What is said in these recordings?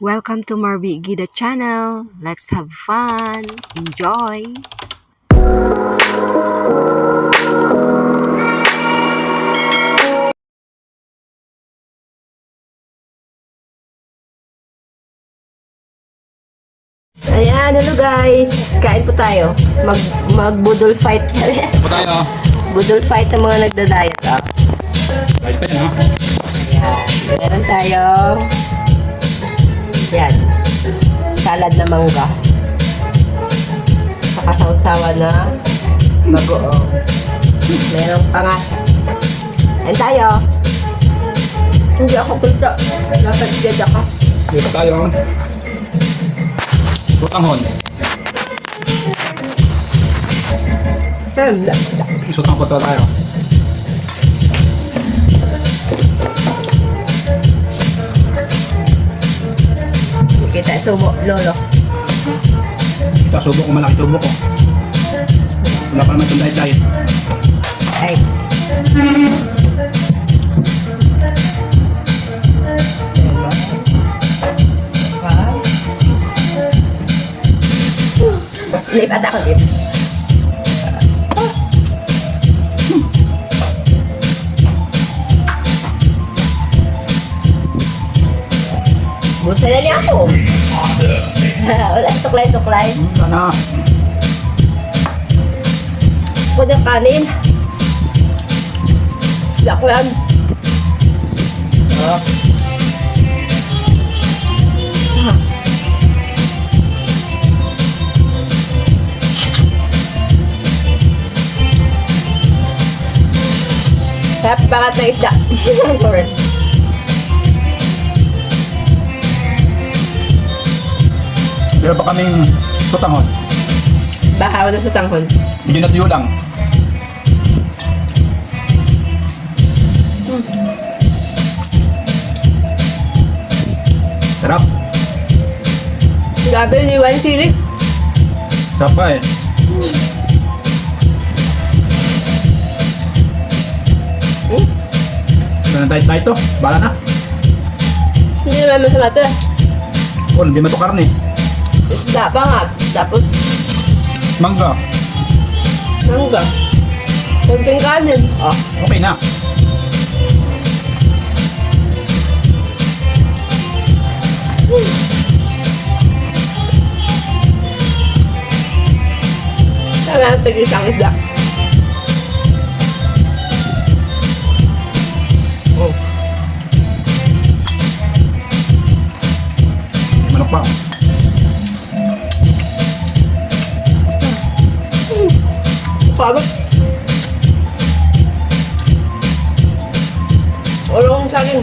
Welcome to Marby Gida channel. Let's have fun. Enjoy. Ayan, hello guys. Kain po tayo. Mag-budol fight. Po tayo. Budol fight ng mga nagda-diet. Kahit pa yan, ha? Yan. Meron tayo. Yan. Salad na mangga. Saka sausawa na bagoong. Meron pa nga. Yan tayo. Hindi ako punta. Dapat dyan ako. Dito tayo. Sutanghon. Sutanghon po tayo. Kita subo, lolo. Ito, subo ko, malaki subo ko. Wala pa naman itong diet. Ay. Lipat ako dito. Gusto na niya ako. Wala, suklay. Sana. Kung yung kanin. Laklan. Sarap bangat na isda. Correct. Meron pa kaming sutanghon. Bahaw na sa tanghon. Medyo natuyo lang. Sarap. Gabi, liwan sili. Sarap pa eh. Ganun tayo ito. Bala na. Hindi naman masama ito. Oh, hindi mato karne. Isda pa nga. Tapos, Mangga. mangga. Kunting kanin. Ah, okay na. Tama ang tig-isang isda. Oh. Manok pa. Sabi. Ulong sa akin.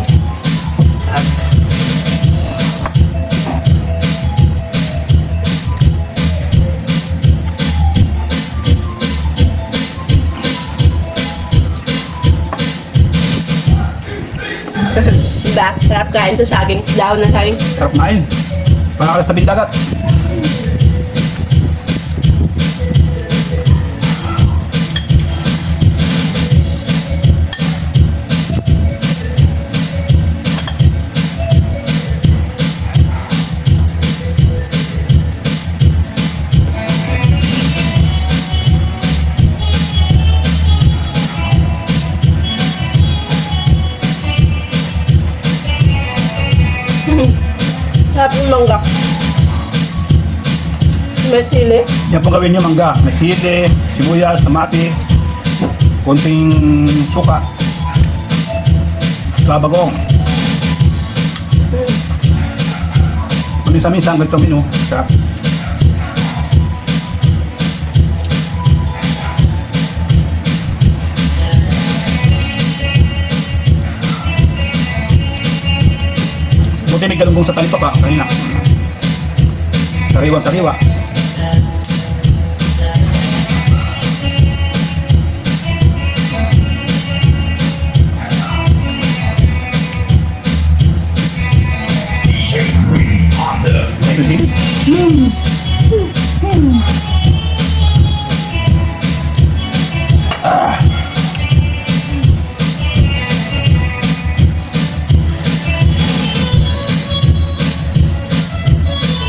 Diba? Sarap kain sa saging. Dahon na saging. Sarap na yun. Para ka sa bindagat. Sarap yung mangga. May sili. Yan po gawin nyo mangga. May sili, sibuyas, tamati, konting suka, babagong. Minsan-minsan ganito menu. Sarap. Buti may galunggong sa talipapa kanina. Sariwa-sariwa.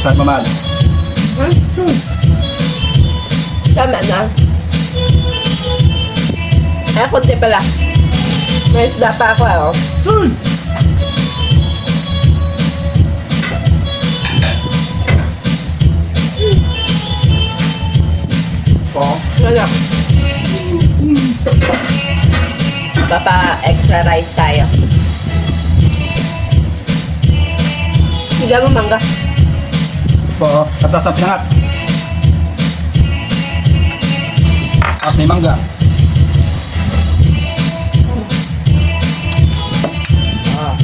Kahit mamahal. Tama na. Ay, kunti pala. May isda pa ako, oh. Oo. Wala. Papa, extra rice tayo. Higa mo mangga. Oo. Katas ang pinangat. At may mangga. Ah.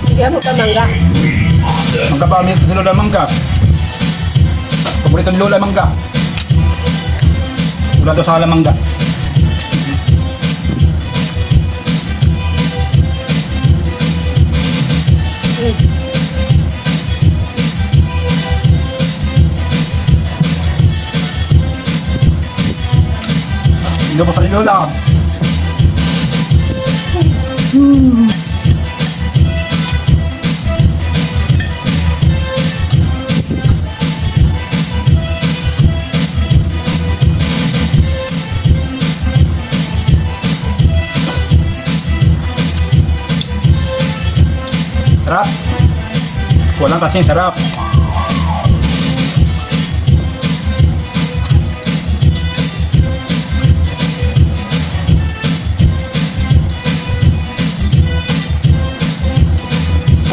Higa mo pa mangga. Mangga pa, may si Lola mangga. Paborito ni Lola mangga. Wala daw sa alam mangga. Hindi pa sa ni Lola. Sarap. Walang kasing sarap.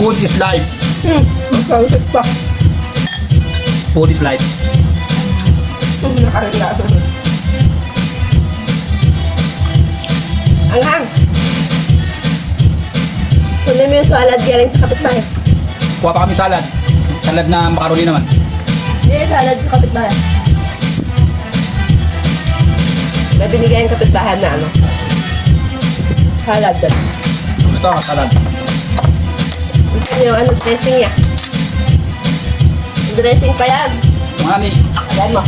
Food is life. Magkakit pa. Food is life. Nakarila. Anghang. Kunin mo yung salad galing sa kapitbahay. Kuha pa kami salad. Salad na macaroni naman. Hindi, salad sa kapitbahay. May binigay yung kapitbahay na ano. Salad doon. Ito, salad. Gusto niyo yung ano, dressing niya. Yung dressing pa yan. Yung ani. Ayan mo.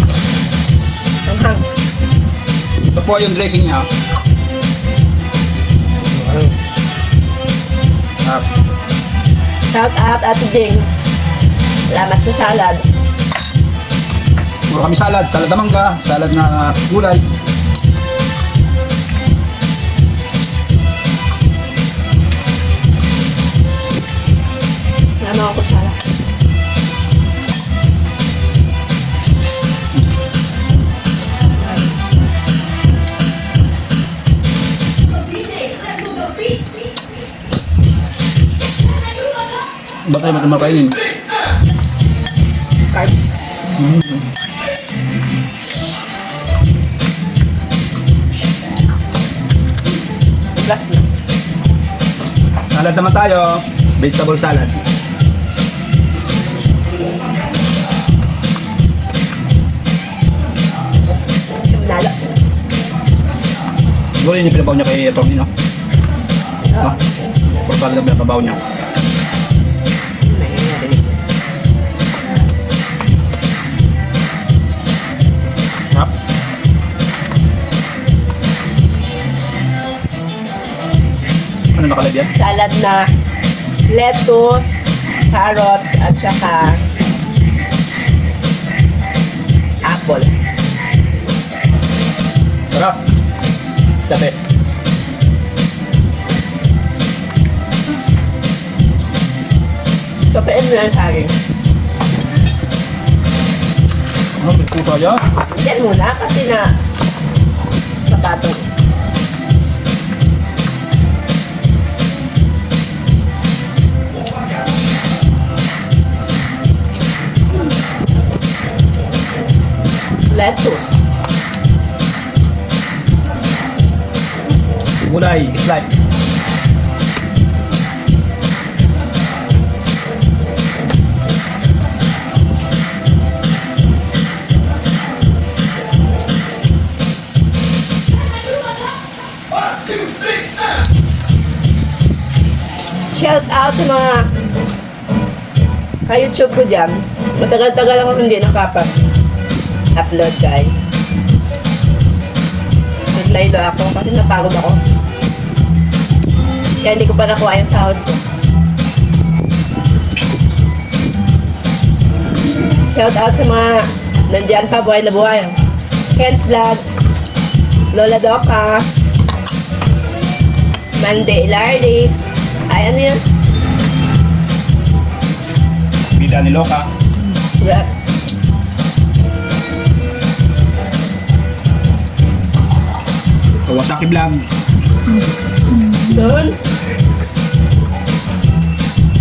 Anghang. Ito po yung dressing niya. Sarap. Shout out Ate Jing. Salamat sa salad. Puro kami salad. Salad na mangga. Salad na gulay. Nama ako salad. Ba tayo magkamakainin? Carbs. Plus na. Salad naman tayo. Vegetable salad. Nalo. Siguro yun yung pinabaw niya kay Tommy, no? Oo. Puro salad ang pinabaw niya. Sarap. Ano nakalagay yan? Salad na lettuce, carrots, at saka apple. Sarap. The best. Kapain mo yan sa akin. Ano, may puso yan? Yan muna kasi na napatong. Lettuce. Gulay, is life. Shout out sa mga ka-YouTube ko dyan. Matagal-tagal ako hindi nakapag-upload, guys. Naglaylo ako kasi napagod ako. Kaya hindi ko pa nakuha yung sahod ko. Shout out sa mga nandiyan pa, buhay na buhay. Ken's Vlog, Lola Doka, Monday Lardy. Ay, ano yun? Bida ni Loka. Yeah. Kawasaki Vlog. Doon.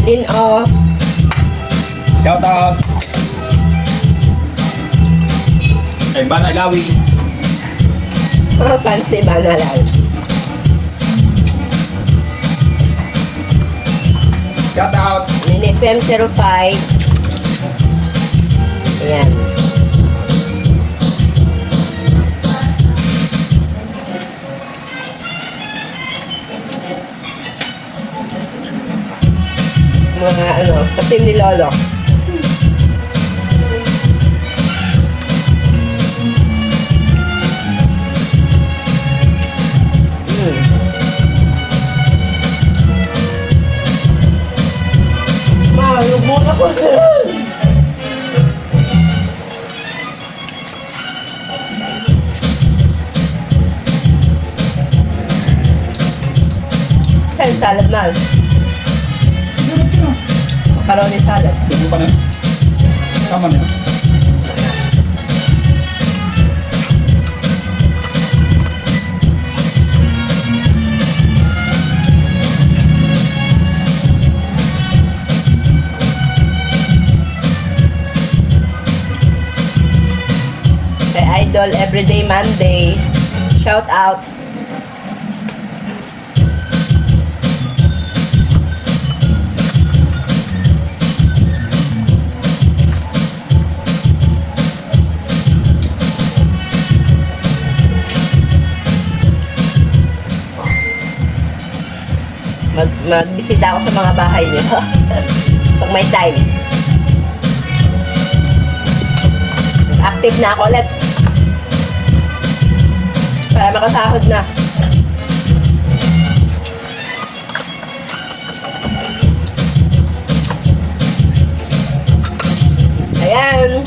Din off. Shout out. Kay Bana Ilawi. Mga fans ni Banalal. Shout out. Minifem 05. Ayan. Mga ano, kasim ni Lolo. Lubog ako sir. Kaya salad mal. Macaroni salad. Dugo pa na. Tama na. Idol Everyday Monday. Shout out. Magbisita ako sa mga bahay niyo. Pag may time. Active na ako ulit. Para makasahod na. Ayan.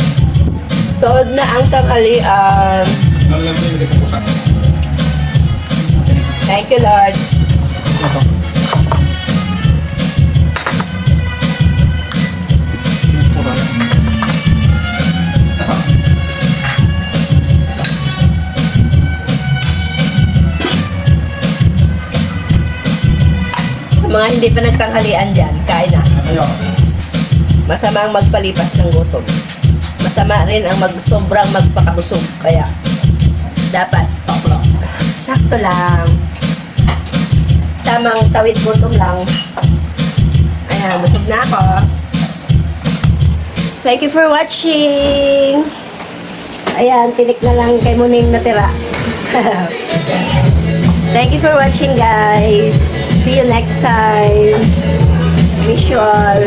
Sold na ang tanghalian. Thank you, Lord. Mga hindi pa nagtanghalian dyan, kain na. Masama ang magpalipas ng gutom. Masama rin ang sobrang magpakabusog. Kaya, dapat, sakto lang. Tamang tawid gutom lang. Ayan, busog na ako. Thank you for watching. Ayan, tinik na lang kay Muning natira. Thank you for watching, guys. See you next time. Wish you all